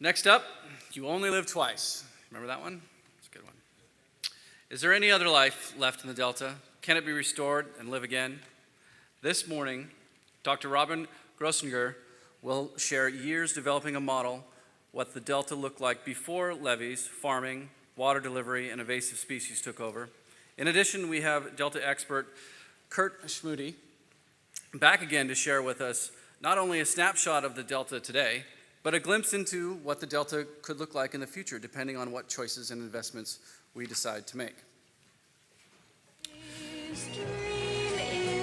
Next up, you only live twice. Remember that one? It's a good one. Is there any other life left in the Delta? Can it be restored and live again? This morning, Dr. Robin Grossinger will share years developing a model what the Delta looked like before levees, farming, water delivery, and invasive species took over. In addition, we have Delta expert Kurt Schmude back again to share with us not only a snapshot of the Delta today, but a glimpse into what the Delta could look like in the future, depending on what choices and investments we decide to make. This dream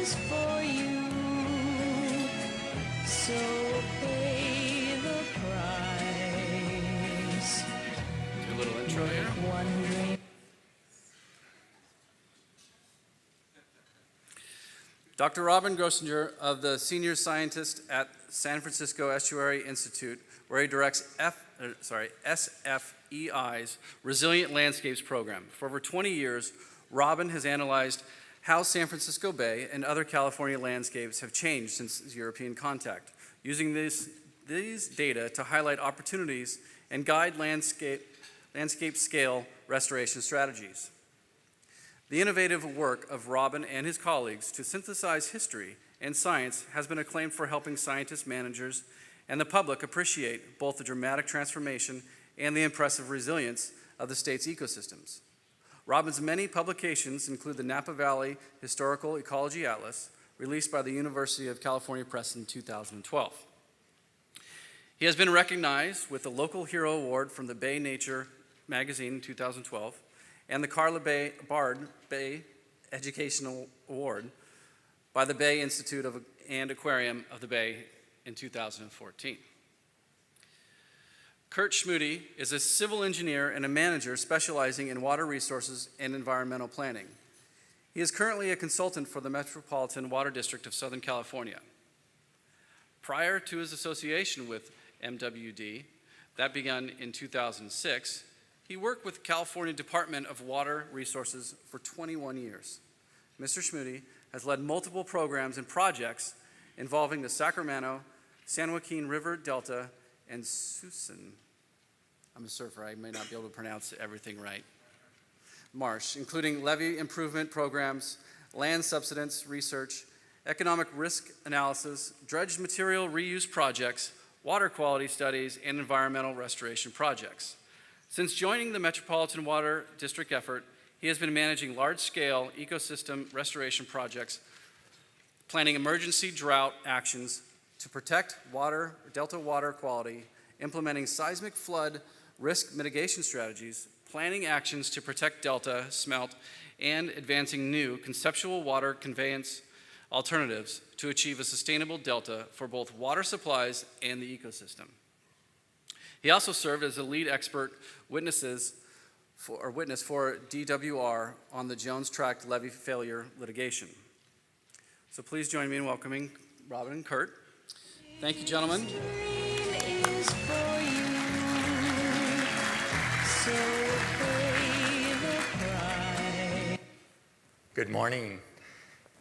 is for you, so pay the price. Do a little intro here. One dream. Dr. Robin Grossinger, of the senior scientist at San Francisco Estuary Institute, where he directs SFEI's Resilient Landscapes program. For over 20 years, Robin has analyzed how San Francisco Bay and other California landscapes have changed since European contact, using these data to highlight opportunities and guide landscape scale restoration strategies. The innovative work of Robin and his colleagues to synthesize history and science has been acclaimed for helping scientists, managers, and the public appreciate both the dramatic transformation and the impressive resilience of the state's ecosystems. Robin's many publications include the Napa Valley Historical Ecology Atlas, released by the University of California Press in 2012. He has been recognized with the Local Hero Award from the Bay Nature magazine in 2012, and the Carla Bard Bay Educational Award by the Bay Institute and Aquarium of the Bay in 2014. Kurt Schmude is a civil engineer and a manager specializing in water resources and environmental planning. He is currently a consultant for the Metropolitan Water District of Southern California. Prior to his association with MWD, that began in 2006, he worked with the California Department of Water Resources for 21 years. Mr. Schmude has led multiple programs and projects involving the Sacramento, San Joaquin River Delta, and Suisun. I'm a surfer, I may not be able to pronounce everything right. Marsh, including levee improvement programs, land subsidence research, economic risk analysis, dredged material reuse projects, water quality studies, and environmental restoration projects. Since joining the Metropolitan Water District effort, he has been managing large-scale ecosystem restoration projects, planning emergency drought actions to protect Delta water quality, implementing seismic flood risk mitigation strategies, planning actions to protect Delta smelt, and advancing new conceptual water conveyance alternatives to achieve a sustainable Delta for both water supplies and the ecosystem. He also served as a lead expert witness for DWR on the Jones Tract levee failure litigation. So please join me in welcoming Robin and Kurt. Thank you, gentlemen. Good morning,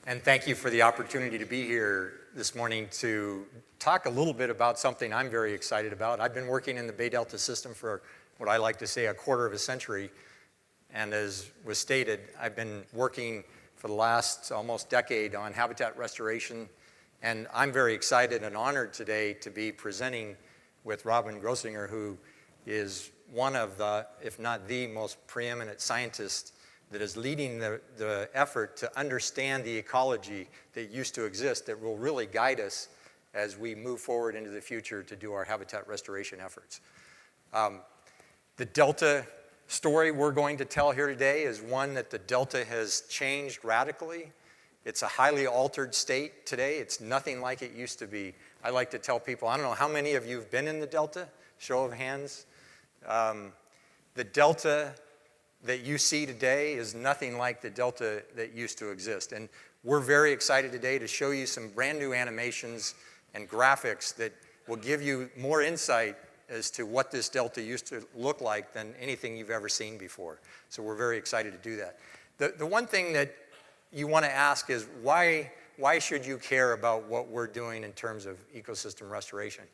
and thank you for the opportunity to be here this morning to talk a little bit about something I'm very excited about. I've been working in the Bay Delta system for what I like to say a quarter of a century, and as was stated, I've been working for the last almost decade on habitat restoration, and I'm very excited and honored today to be presenting with Robin Grossinger, who is one of the, if not the most preeminent scientist that is leading the effort to understand the ecology that used to exist that will really guide us as we move forward into the future to do our habitat restoration efforts. The Delta story we're going to tell here today is one that the Delta has changed radically. It's a highly altered state today. It's nothing like it used to be. I like to tell people, I don't know how many of you have been in the Delta, show of hands. The Delta that you see today is nothing like the Delta that used to exist. And we're very excited today to show you some brand new animations and graphics that will give you more insight as to what this Delta used to look like than anything you've ever seen before. So we're very excited to do that. The one thing that you want to ask is why should you care about what we're doing in terms of ecosystem restoration?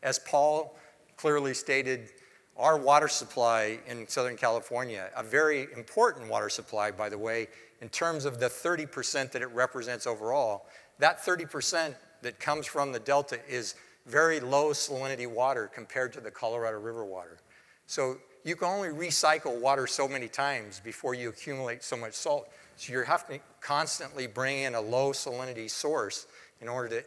As Paul clearly stated our water supply in Southern California, a very important water supply, by the way, in terms of the 30% that it represents overall. That 30% that comes from the Delta is very low salinity water compared to the Colorado River water. So you can only recycle water so many times before you accumulate so much salt. So you have to constantly bring in a low salinity source in order to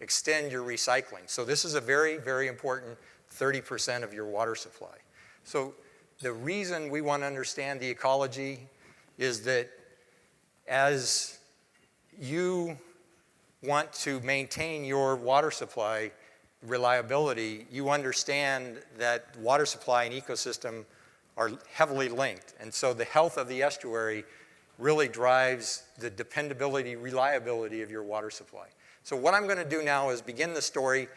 extend your recycling. So this is a very, very important 30% of your water supply. So the reason we want to understand the ecology is that as you want to maintain your water supply reliability, you understand that water supply and ecosystem are heavily linked. And so the health of the estuary really drives the dependability, reliability of your water supply. So what I'm going to do now is begin the story.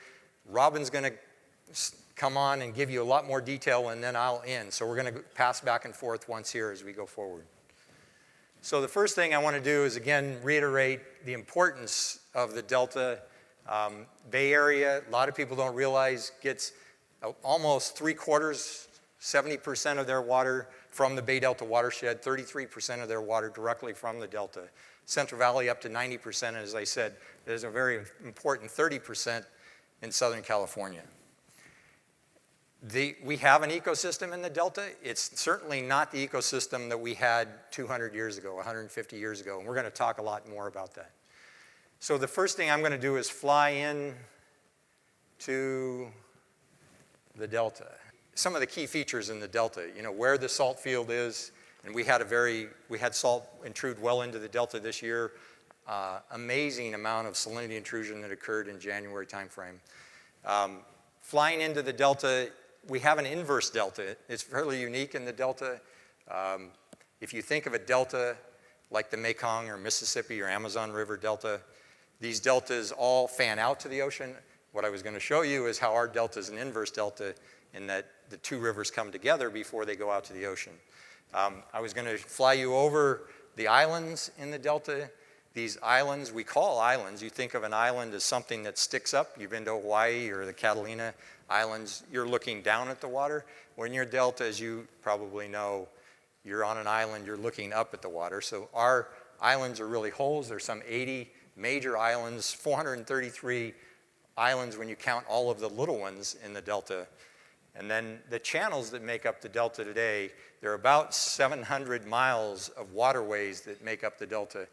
Robin's going to come on and give you a lot more detail, and then I'll end. So we're going to pass back and forth once here as we go forward. So the first thing I want to do is, again, reiterate the importance of the Delta. Bay Area, a lot of people don't realize, gets almost 3/4, 70% of their water from the Bay Delta watershed, 33% of their water directly from the Delta. Central Valley up to 90%, as I said. There's a very important 30% in Southern California. We have an ecosystem in the Delta. It's certainly not the ecosystem that we had 200 years ago, 150 years ago, and we're going to talk a lot more about that. So the first thing I'm going to do is fly in to the Delta. Some of the key features in the Delta, where the salt field is, and we had salt intrude well into the Delta this year. Amazing amount of salinity intrusion that occurred in January timeframe. Flying into the Delta, we have an inverse delta. It's fairly unique in the Delta. If you think of a delta like the Mekong or Mississippi or Amazon River Delta, these deltas all fan out to the ocean. What I was going to show you is how our delta is an inverse delta in that the two rivers come together before they go out to the ocean. I was going to fly you over the islands in the Delta. These islands, we call islands. You think of an island as something that sticks up. You've been to Hawaii or the Catalina Islands. You're looking down at the water. When you're Delta, as you probably know, you're on an island, you're looking up at the water. So our islands are really holes. There's some 80 major islands, 433 islands when you count all of the little ones in the Delta. And then the channels that make up the Delta today, there are about 700 miles of waterways that make up the Delta.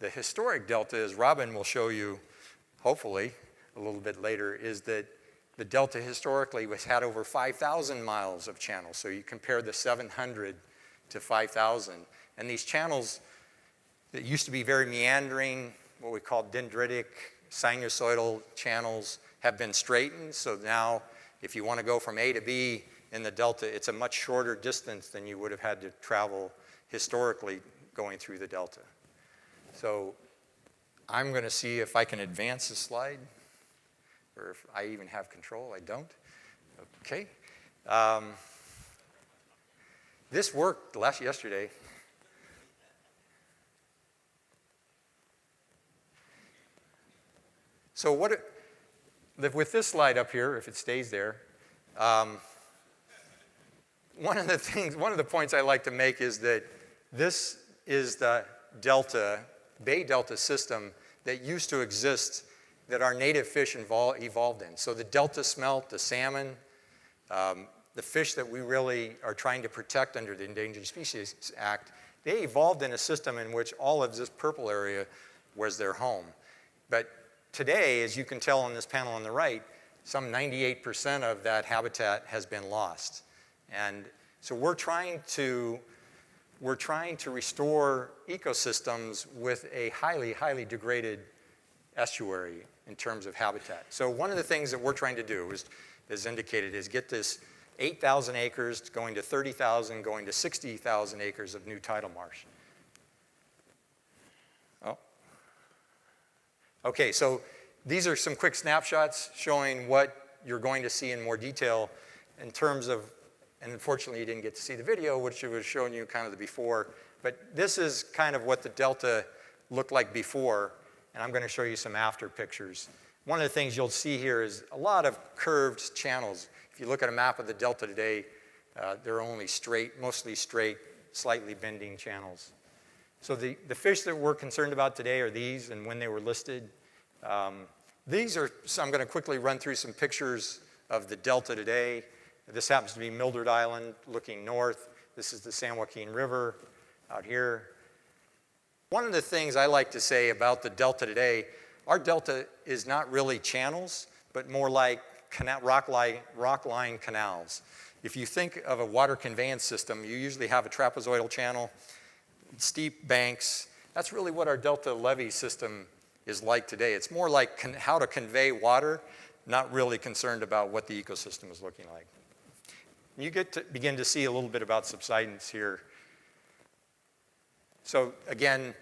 The historic Delta, as Robin will show you, hopefully, a little bit later, is that the Delta historically had over 5,000 miles of channels. So you compare the 700 to 5,000. And these channels that used to be very meandering, what we call dendritic, sinusoidal channels, have been straightened. So now, if you want to go from A to B in the Delta, it's a much shorter distance than you would have had to travel historically going through the Delta. So I'm going to see if I can advance the slide, or if I even have control. I don't. Okay. This worked yesterday. So with this slide up here, if it stays there, one of the points I like to make is that this is the Delta, Bay Delta system that used to exist that our native fish evolved in. So the Delta smelt, the salmon, the fish that we really are trying to protect under the Endangered Species Act, they evolved in a system in which all of this purple area was their home. But today, as you can tell on this panel on the right, some 98% of that habitat has been lost. And so we're trying to restore ecosystems with a highly, highly degraded estuary in terms of habitat. So one of the things that we're trying to do is, as indicated, is get this 8,000 acres going to 30,000, going to 60,000 acres of new tidal marsh. Oh. Okay, so these are some quick snapshots showing what you're going to see in more detail in terms of, and unfortunately you didn't get to see the video, which was showing you kind of the before, but this is kind of what the Delta looked like before, and I'm going to show you some after pictures. one of the things you'll see here is a lot of curved channels. If you look at a map of the Delta today, they're only straight, mostly straight, slightly bending channels. So the fish that we're concerned about today are these and when they were listed. These are, so I'm going to quickly run through some pictures of the Delta today. This happens to be Mildred Island looking north. This is the San Joaquin River out here. One of the things I like to say about the Delta today, our Delta is not really channels, but more like rock line canals. If you think of a water conveyance system, you usually have a trapezoidal channel, steep banks. That's really what our Delta levee system is like today. It's more like how to convey water, not really concerned about what the ecosystem is looking like. You get to begin to see a little bit about subsidence here. So again,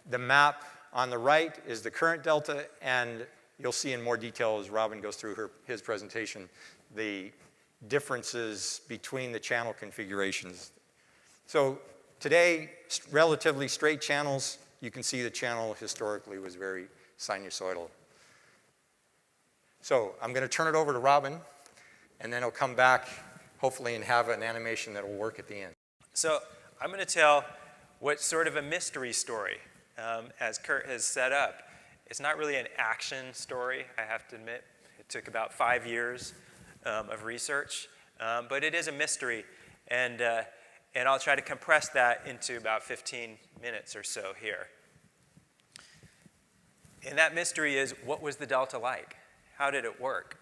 the map on the right is the current Delta, and you'll see in more detail as Robin goes through his presentation, the differences between the channel configurations. So today, relatively straight channels. You can see the channel historically was very sinusoidal. So I'm going to turn it over to Robin, and then he'll come back, hopefully, and have an animation that will work at the end. So I'm going to tell what's sort of a mystery story, as Kurt has set up. It's not really an action story, I have to admit. It took about 5 years of research, but it is a mystery, and I'll try to compress that into about 15 minutes or so here. And that mystery is, what was the Delta like? How did it work?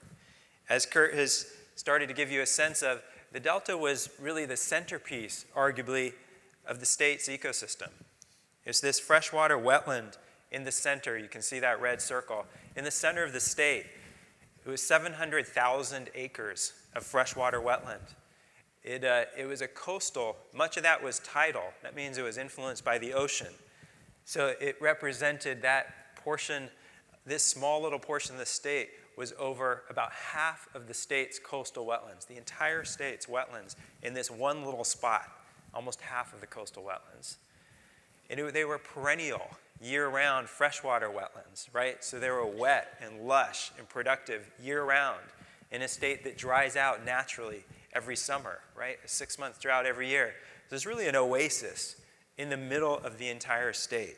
As Kurt has started to give you a sense of, the Delta was really the centerpiece, arguably, of the state's ecosystem. It's this freshwater wetland in the center. You can see that red circle. In the center of the state, it was 700,000 acres of freshwater wetland. It was a coastal, much of that was tidal. That means it was influenced by the ocean. So it represented that portion, this small little portion of the state was over about half of the state's coastal wetlands, the entire state's wetlands in this one little spot, almost half of the coastal wetlands. And they were perennial, year-round freshwater wetlands, right? So they were wet and lush and productive year-round in a state that dries out naturally every summer, right? A 6-month drought every year. So it's really an oasis in the middle of the entire state.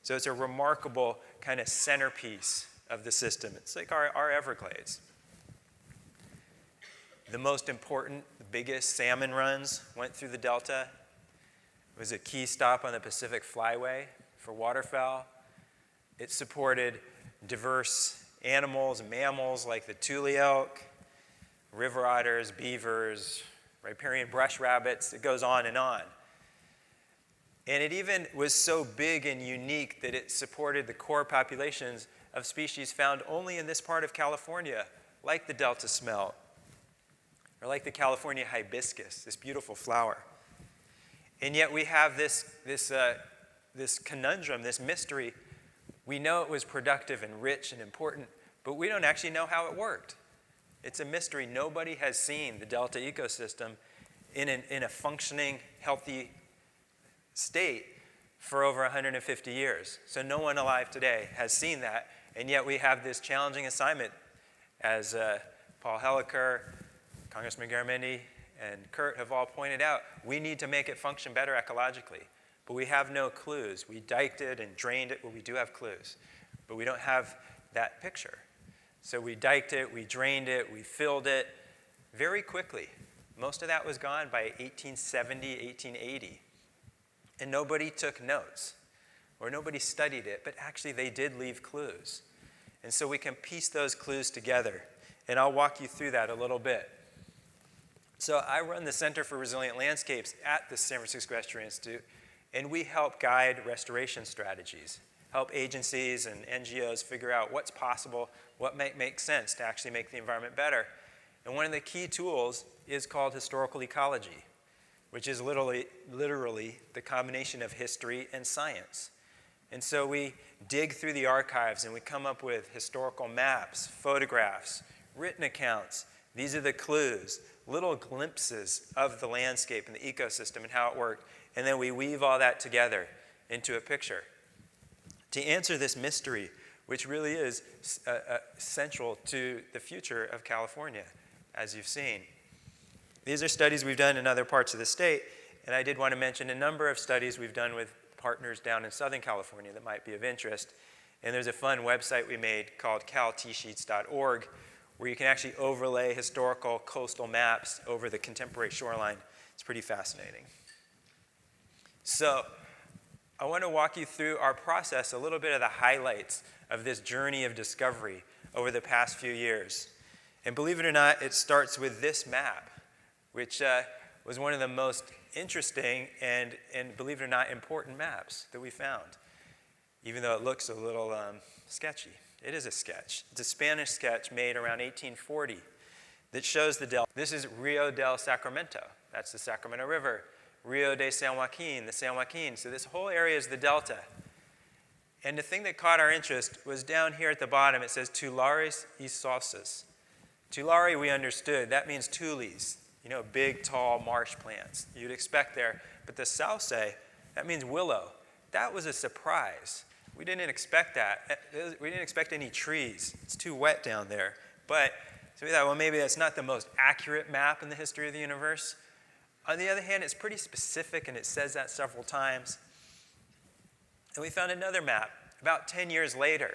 So it's a remarkable kind of centerpiece of the system. It's like our Everglades. The most important, the biggest salmon runs went through the Delta. It was a key stop on the Pacific Flyway for waterfowl. It supported diverse animals and mammals like the tule elk, river otters, beavers, riparian brush rabbits. It goes on and on. And it even was so big and unique that it supported the core populations of species found only in this part of California, like the Delta smelt, or like the California hibiscus, this beautiful flower. And yet we have this conundrum, this mystery. We know it was productive and rich and important, but we don't actually know how it worked. It's a mystery. Nobody has seen the Delta ecosystem in a functioning, healthy state for over 150 years. So no one alive today has seen that, and yet we have this challenging assignment, as Paul Helliker, Congressman Garamendi, and Kurt have all pointed out. We need to make it function better ecologically, but we have no clues. We diked it and drained it. Well, we do have clues, but we don't have that picture. So we diked it, we drained it, we filled it very quickly. Most of that was gone by 1870, 1880. And nobody took notes, or nobody studied it, but actually they did leave clues. And so we can piece those clues together, and I'll walk you through that a little bit. So I run the Center for Resilient Landscapes at the San Francisco Estuary Institute, and we help guide restoration strategies, help agencies and NGOs figure out what's possible, what might make sense to actually make the environment better. And one of the key tools is called historical ecology, which is literally the combination of history and science. And so we dig through the archives and we come up with historical maps, photographs, written accounts. These are the clues, little glimpses of the landscape and the ecosystem and how it worked. And then we weave all that together into a picture. To answer this mystery, which really is central to the future of California, as you've seen. These are studies we've done in other parts of the state, and I did want to mention a number of studies we've done with partners down in Southern California that might be of interest. And there's a fun website we made called caltsheets.org, where you can actually overlay historical coastal maps over the contemporary shoreline. It's pretty fascinating. So I want to walk you through our process, a little bit of the highlights of this journey of discovery over the past few years. And believe it or not, it starts with this map, which was one of the most interesting and believe it or not, important maps that we found, even though it looks a little sketchy. It is a sketch. It's a Spanish sketch made around 1840 that shows the delta. This is Rio del Sacramento. That's the Sacramento River. Rio de San Joaquin, the San Joaquin. So this whole area is the delta. And the thing that caught our interest was down here at the bottom. It says tulares y sauces. Tulare we understood. That means tules, big, tall marsh plants you'd expect there. But the sauce, that means willow. That was a surprise. We didn't expect that. We didn't expect any trees. It's too wet down there. But so we thought, well, maybe that's not the most accurate map in the history of the universe. On the other hand, it's pretty specific, and it says that several times. And we found another map about 10 years later.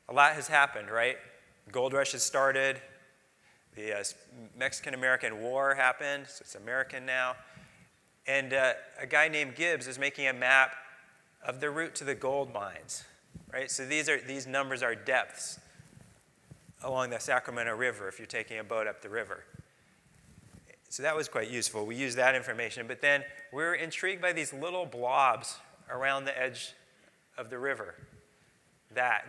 A lot has happened, right? The gold rush has started. The Mexican-American War happened, so it's American now. And a guy named Gibbs is making a map of the route to the gold mines, right? So these numbers are depths along the Sacramento River if you're taking a boat up the river. So that was quite useful. We used that information, but then we were intrigued by these little blobs around the edge of the river. That.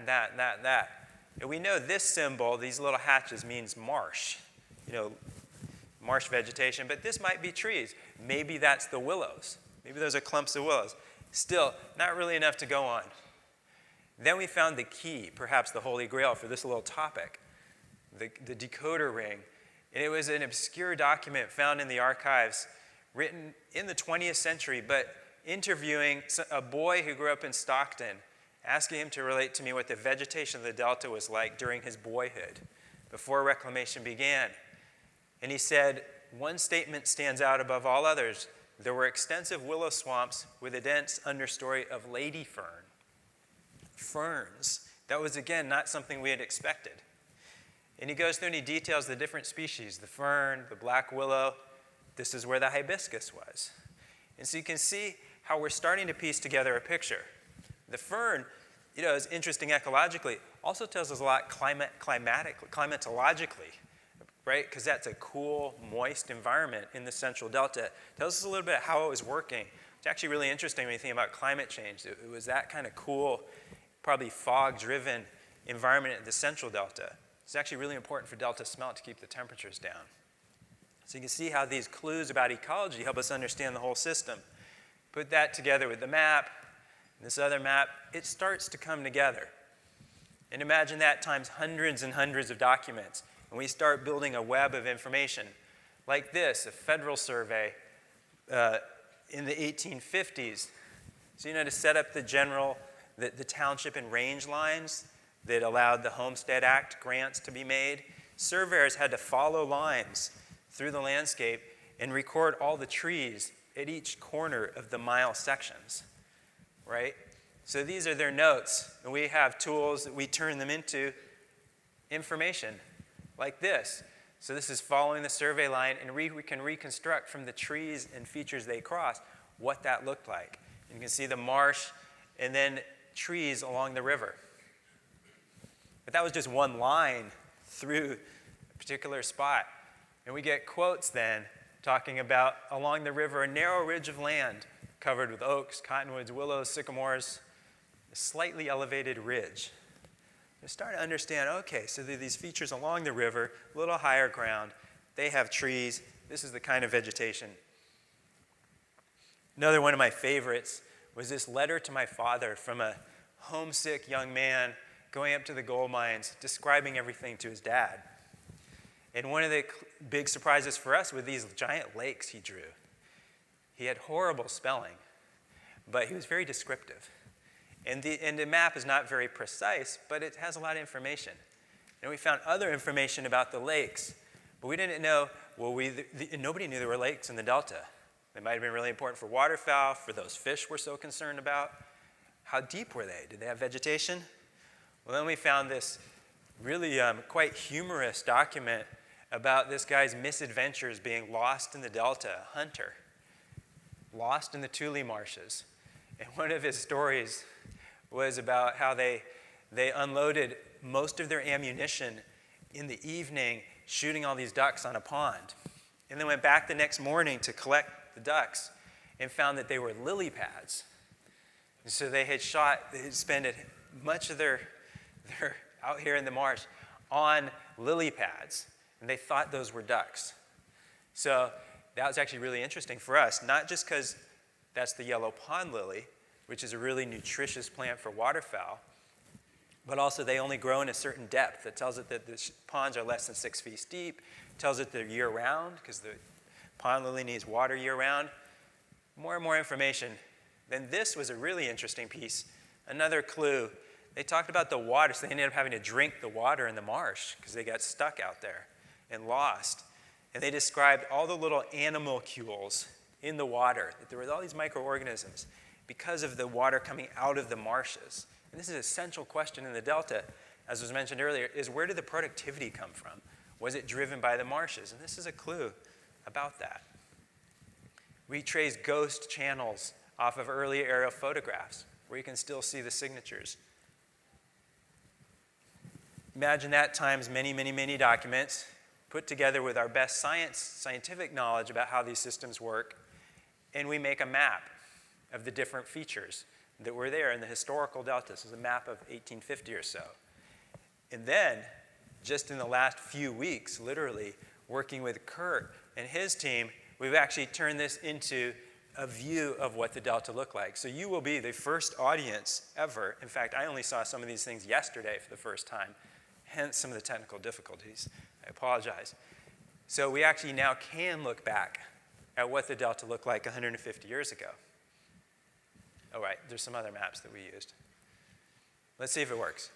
And we know this symbol, these little hatches, means marsh, marsh vegetation, but this might be trees. Maybe that's the willows. Maybe those are clumps of willows. Still, not really enough to go on. Then we found the key, perhaps the holy grail for this little topic, the decoder ring. And it was an obscure document found in the archives, written in the 20th century, but interviewing a boy who grew up in Stockton, asking him to relate to me what the vegetation of the Delta was like during his boyhood, before reclamation began. And he said, one statement stands out above all others. There were extensive willow swamps with a dense understory of lady fern. Ferns. That was, again, not something we had expected. And he goes through and he details the different species, the fern, the black willow. This is where the hibiscus was. And so you can see how we're starting to piece together a picture. The fern, is interesting ecologically, also tells us a lot climatologically, right? Because that's a cool, moist environment in the central delta. It tells us a little bit how it was working. It's actually really interesting when you think about climate change. It was that kind of cool, probably fog-driven environment in the central delta. It's actually really important for delta smelt to keep the temperatures down. So you can see how these clues about ecology help us understand the whole system. Put that together with the map, this other map, it starts to come together. And imagine that times hundreds and hundreds of documents. And we start building a web of information like this, a federal survey in the 1850s. So, to set up the township and range lines that allowed the Homestead Act grants to be made, surveyors had to follow lines through the landscape and record all the trees at each corner of the mile sections, right? So these are their notes, and we have tools that we turn them into information like this. So this is following the survey line, and we can reconstruct from the trees and features they cross what that looked like. And you can see the marsh and then trees along the river. But that was just one line through a particular spot. And we get quotes then talking about along the river, a narrow ridge of land covered with oaks, cottonwoods, willows, sycamores, a slightly elevated ridge. You're starting to understand, okay, so there are these features along the river, a little higher ground. They have trees. This is the kind of vegetation. Another one of my favorites was this letter to my father from a homesick young man going up to the gold mines, describing everything to his dad. And one of the big surprises for us were these giant lakes he drew. He had horrible spelling, but he was very descriptive. And the map is not very precise, but it has a lot of information. And we found other information about the lakes, but we didn't know, nobody knew there were lakes in the delta. They might have been really important for waterfowl, for those fish we're so concerned about. How deep were they? Did they have vegetation? Well, then we found this really quite humorous document about this guy's misadventures being lost in the delta, a hunter, lost in the Tule marshes. And one of his stories was about how they unloaded most of their ammunition in the evening shooting all these ducks on a pond. And then went back the next morning to collect the ducks and found that they were lily pads. And so they had spent much of their out here in the marsh on lily pads. And they thought those were ducks. So that was actually really interesting for us, not just because that's the yellow pond lily, which is a really nutritious plant for waterfowl, but also they only grow in a certain depth. It tells it that the ponds are less than 6 feet deep. It tells it they're year-round because the pond lily needs water year-round. More and more information. Then this was a really interesting piece, another clue. They talked about the water, so they ended up having to drink the water in the marsh because they got stuck out there and lost. And they described all the little animalcules in the water, that there were all these microorganisms because of the water coming out of the marshes. And this is an essential question in the delta, as was mentioned earlier, is where did the productivity come from? Was it driven by the marshes? And this is a clue about that. We traced ghost channels off of early aerial photographs where you can still see the signatures. Imagine that times many, many, many documents put together with our best scientific knowledge about how these systems work, and we make a map of the different features that were there in the historical delta. This is a map of 1850 or so. And then, just in the last few weeks, literally, working with Kurt and his team, we've actually turned this into a view of what the delta looked like. So you will be the first audience ever. In fact, I only saw some of these things yesterday for the first time, hence some of the technical difficulties. I apologize. So we actually now can look back at what the delta looked like 150 years ago. Oh, right, there's some other maps that we used. Let's see if it works.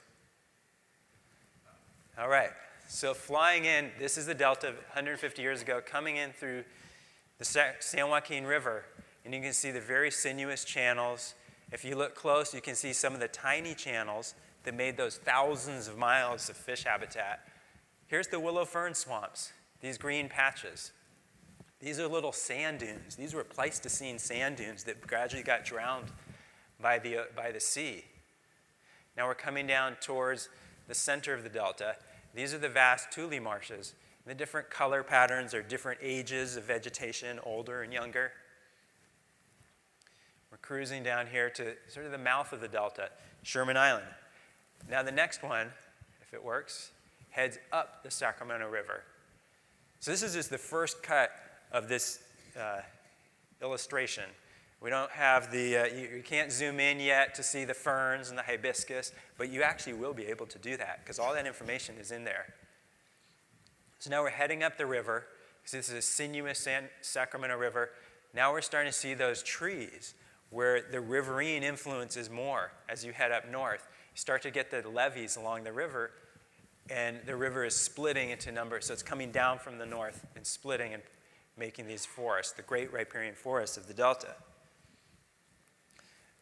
All right, so flying in, this is the delta 150 years ago, coming in through the San Joaquin River, and you can see the very sinuous channels. If you look close, you can see some of the tiny channels that made those thousands of miles of fish habitat. Here's the willow fern swamps, these green patches. These are little sand dunes. These were Pleistocene sand dunes that gradually got drowned by the sea. Now we're coming down towards the center of the delta. These are the vast Tule marshes. The different color patterns are different ages of vegetation, older and younger. We're cruising down here to sort of the mouth of the delta, Sherman Island. Now the next one, if it works, heads up the Sacramento River. So this is just the first cut of this illustration. We don't have the, you can't zoom in yet to see the ferns and the hibiscus, but you actually will be able to do that because all that information is in there. So now we're heading up the river. So this is a sinuous Sacramento River. Now we're starting to see those trees where the riverine influence is more as you head up north. You start to get the levees along the river, and the river is splitting into numbers. So it's coming down from the north and splitting and making these forests, the great riparian forests of the delta.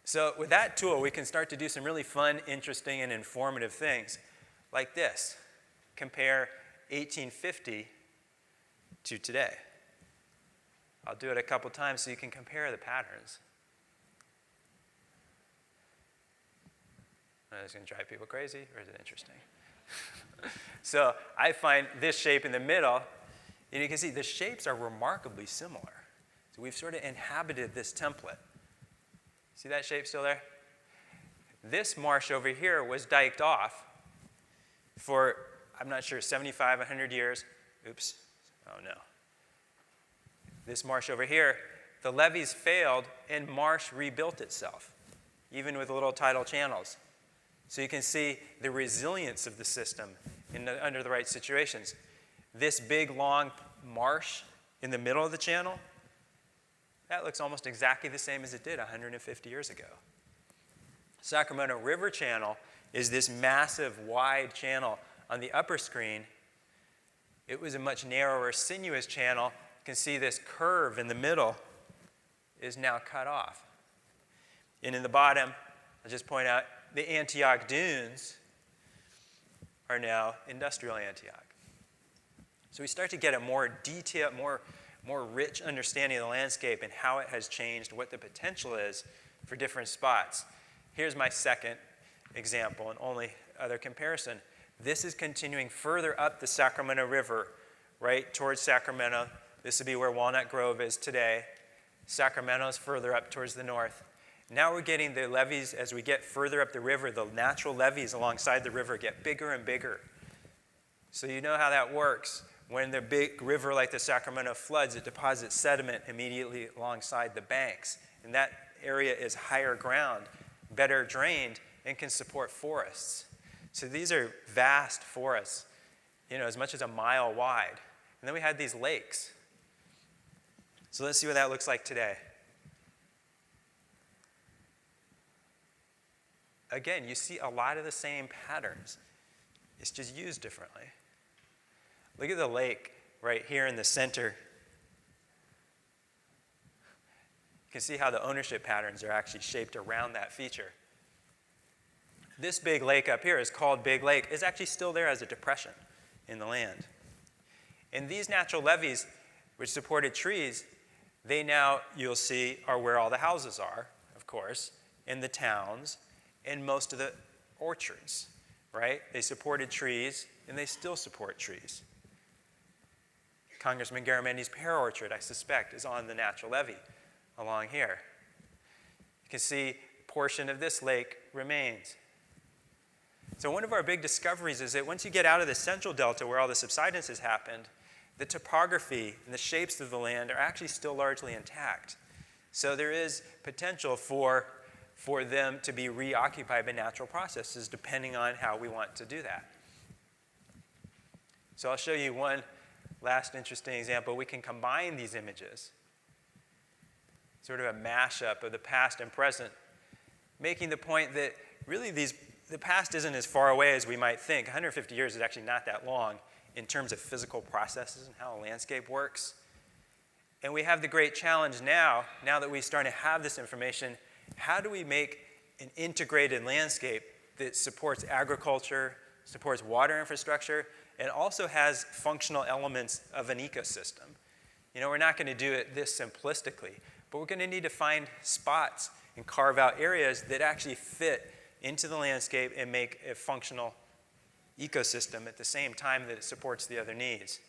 So with that tool, we can start to do some really fun, interesting, and informative things like this. Compare 1850 to today. I'll do it a couple times so you can compare the patterns. Is this going to drive people crazy, or is it interesting? So I find this shape in the middle, and you can see the shapes are remarkably similar. So we've sort of inhabited this template. See that shape still there? This marsh over here was diked off for, I'm not sure, 75, 100 years. Oops. Oh, no. This marsh over here, the levees failed, and marsh rebuilt itself, even with little tidal channels. So you can see the resilience of the system under the right situations. This big, long marsh in the middle of the channel, that looks almost exactly the same as it did 150 years ago. Sacramento River Channel is this massive, wide channel on the upper screen. It was a much narrower, sinuous channel. You can see this curve in the middle is now cut off. And in the bottom, I'll just point out, the Antioch Dunes are now industrial Antioch. So we start to get a more detailed, more rich understanding of the landscape and how it has changed, what the potential is for different spots. Here's my second example and only other comparison. This is continuing further up the Sacramento River, right towards Sacramento. This would be where Walnut Grove is today. Sacramento is further up towards the north. Now we're getting the levees, as we get further up the river, the natural levees alongside the river get bigger and bigger. So you know how that works. When the big river like the Sacramento floods, it deposits sediment immediately alongside the banks. And that area is higher ground, better drained, and can support forests. So these are vast forests, as much as a mile wide. And then we had these lakes. So let's see what that looks like today. Again, you see a lot of the same patterns. It's just used differently. Look at the lake right here in the center. You can see how the ownership patterns are actually shaped around that feature. This big lake up here is called Big Lake. It's actually still there as a depression in the land. And these natural levees, which supported trees, they now, you'll see, are where all the houses are, of course, in the towns, and most of the orchards, right? They supported trees, and they still support trees. Congressman Garamendi's pear orchard, I suspect, is on the natural levee along here. You can see a portion of this lake remains. So one of our big discoveries is that once you get out of the central delta where all the subsidence has happened, the topography and the shapes of the land are actually still largely intact. So there is potential for them to be reoccupied by natural processes depending on how we want to do that. So I'll show you one last interesting example. We can combine these images, sort of a mashup of the past and present, making the point that really the past isn't as far away as we might think. 150 years is actually not that long in terms of physical processes and how a landscape works. And we have the great challenge now that we start to have this information, how do we make an integrated landscape that supports agriculture, supports water infrastructure, and also has functional elements of an ecosystem? We're not going to do it this simplistically, but we're going to need to find spots and carve out areas that actually fit into the landscape and make a functional ecosystem at the same time that it supports the other needs.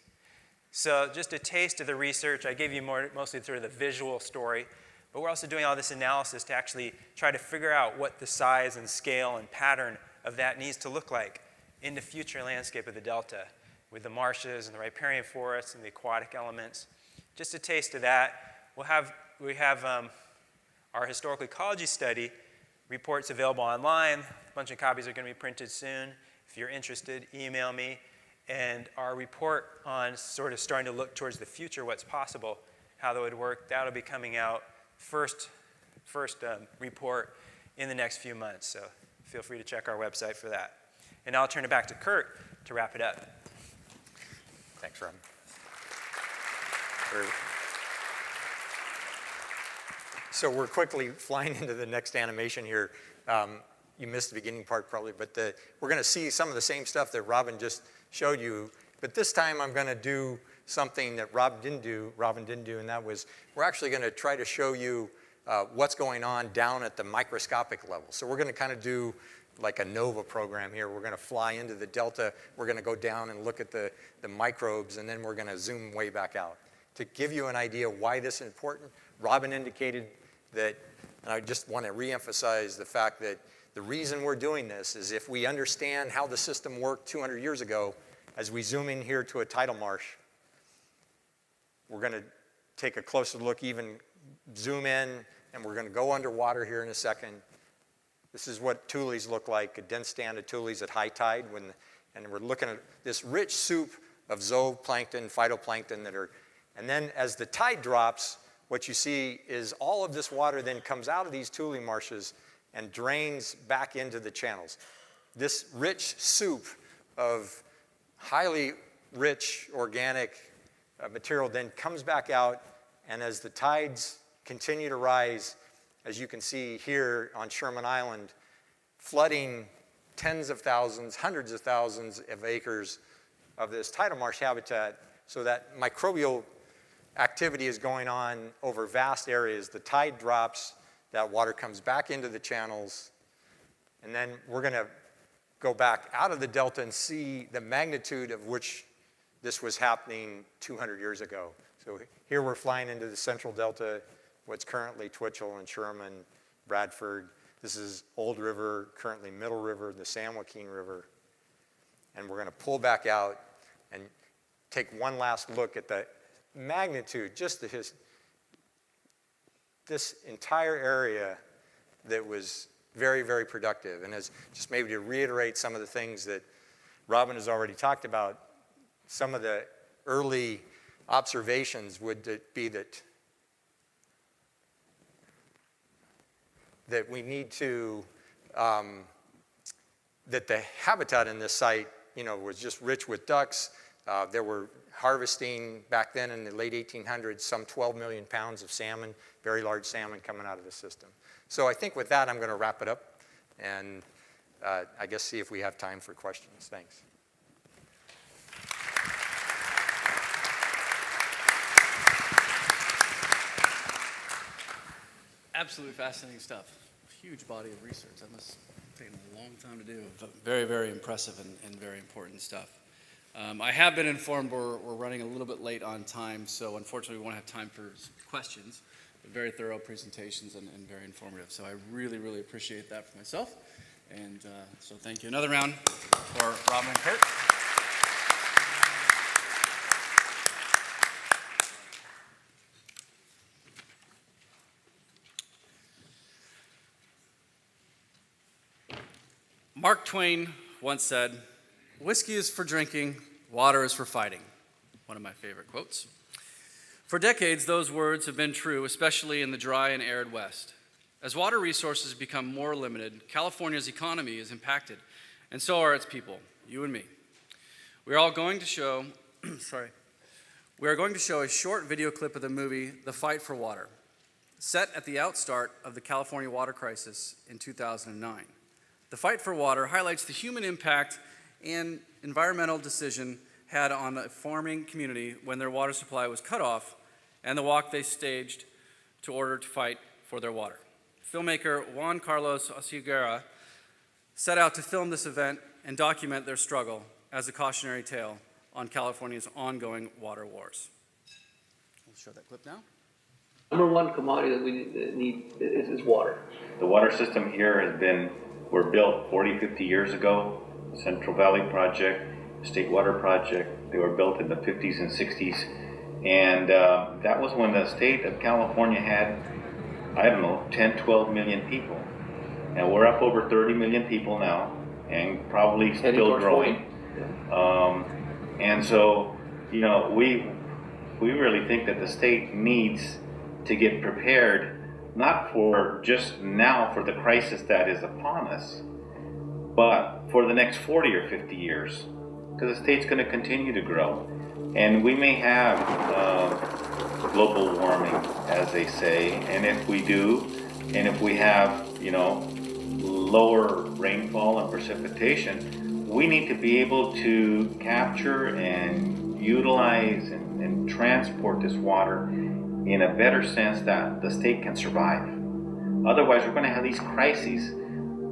So just a taste of the research. I gave you mostly sort of the visual story, but we're also doing all this analysis to actually try to figure out what the size and scale and pattern of that needs to look like in the future landscape of the Delta with the marshes and the riparian forests and the aquatic elements. Just a taste of that. We have our historical ecology study reports available online. A bunch of copies are going to be printed soon. If you're interested, email me. And our report on sort of starting to look towards the future, what's possible, how that would work, that'll be coming out first report in the next few months. So feel free to check our website for that. And I'll turn it back to Kurt to wrap it up. Thanks, Rob. So we're quickly flying into the next animation here. You missed the beginning part probably, but we're going to see some of the same stuff that Robin just showed you. But this time I'm going to do something that Robin didn't do, and that was we're actually going to try to show you what's going on down at the microscopic level. So we're going to kind of do like a NOVA program here. We're going to fly into the Delta. We're going to go down and look at the microbes, and then we're going to zoom way back out. To give you an idea why this is important, Robin indicated that, and I just want to reemphasize the fact that the reason we're doing this is if we understand how the system worked 200 years ago, as we zoom in here to a tidal marsh, we're going to take a closer look, even zoom in, and we're going to go underwater here in a second. This is what tules look like, a dense stand of tules at high tide, and we're looking at this rich soup of zooplankton, phytoplankton that are, and then as the tide drops, what you see is all of this water then comes out of these tule marshes and drains back into the channels. This rich soup of highly rich organic material then comes back out, and as the tides continue to rise, as you can see here on Sherman Island, flooding tens of thousands, hundreds of thousands of acres of this tidal marsh habitat, so that microbial activity is going on over vast areas. The tide drops, that water comes back into the channels, and then we're going to go back out of the delta and see the magnitude of which this was happening 200 years ago. So here we're flying into the central delta, what's currently Twitchell and Sherman, Bradford. This is Old River, currently Middle River, the San Joaquin River. And we're going to pull back out and take one last look at the magnitude, just this entire area that was very, very productive. And as just maybe to reiterate some of the things that Robin has already talked about, some of the early observations would be that we need to, that the habitat in this site, was just rich with ducks. There were harvesting back then in the late 1800s, some 12 million pounds of salmon, very large salmon coming out of the system. So I think with that, I'm going to wrap it up and I guess see if we have time for questions. Thanks. Absolutely fascinating stuff. Huge body of research. That must have taken a long time to do. But very, very impressive and very important stuff. I have been informed we're running a little bit late on time, so unfortunately we won't have time for questions. But very thorough presentations and very informative. So I really, really appreciate that for myself. And so thank you. Another round for Robin and Kurt. Mark Twain once said, "Whiskey is for drinking, water is for fighting." One of my favorite quotes. For decades, those words have been true, especially in the dry and arid West. As water resources become more limited, California's economy is impacted, and so are its people, you and me. We are going to show a short video clip of the movie The Fight for Water, set at the outstart of the California water crisis in 2009. The Fight for Water highlights the human impact and environmental decision had on a farming community when their water supply was cut off and the walk they staged to order to fight for their water. Filmmaker Juan Carlos Osiguera set out to film this event and document their struggle as a cautionary tale on California's ongoing water wars. We'll show that clip now. Number one commodity that we need is water. The water system here were built 40, 50 years ago. The Central Valley Project, State Water Project, they were built in the 50s and 60s. And that was when the state of California had, 10, 12 million people. And we're up over 30 million people now, and probably still growing. And so, we really think that the state needs to get prepared, not for just now for the crisis that is upon us, but for the next 40 or 50 years, because the state's going to continue to grow. And we may have global warming, as they say, and if we do, and if we have, lower rainfall and precipitation, we need to be able to capture and utilize and transport this water in a better sense that the state can survive. Otherwise, we're going to have these crises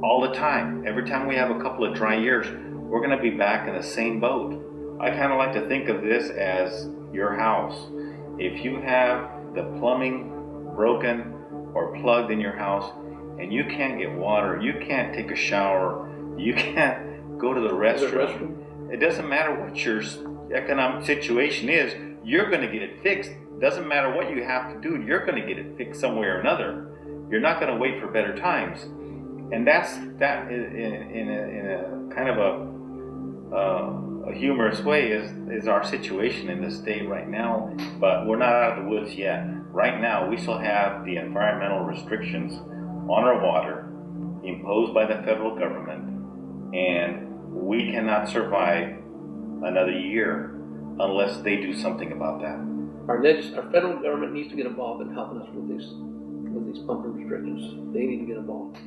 all the time. Every time we have a couple of dry years, we're going to be back in the same boat. I kind of like to think of this as your house. If you have the plumbing broken or plugged in your house and you can't get water, you can't take a shower, you can't go to the restroom, it doesn't matter what your economic situation is, you're going to get it fixed. Doesn't matter what you have to do, you're going to get it fixed some way or another. You're not going to wait for better times. And that in a kind of a humorous way is our situation in the state right now, but we're not out of the woods yet. Right now, we still have the environmental restrictions on our water imposed by the federal government, and we cannot survive another year unless they do something about that. Our federal government needs to get involved in helping us with these pumping restrictions. They need to get involved.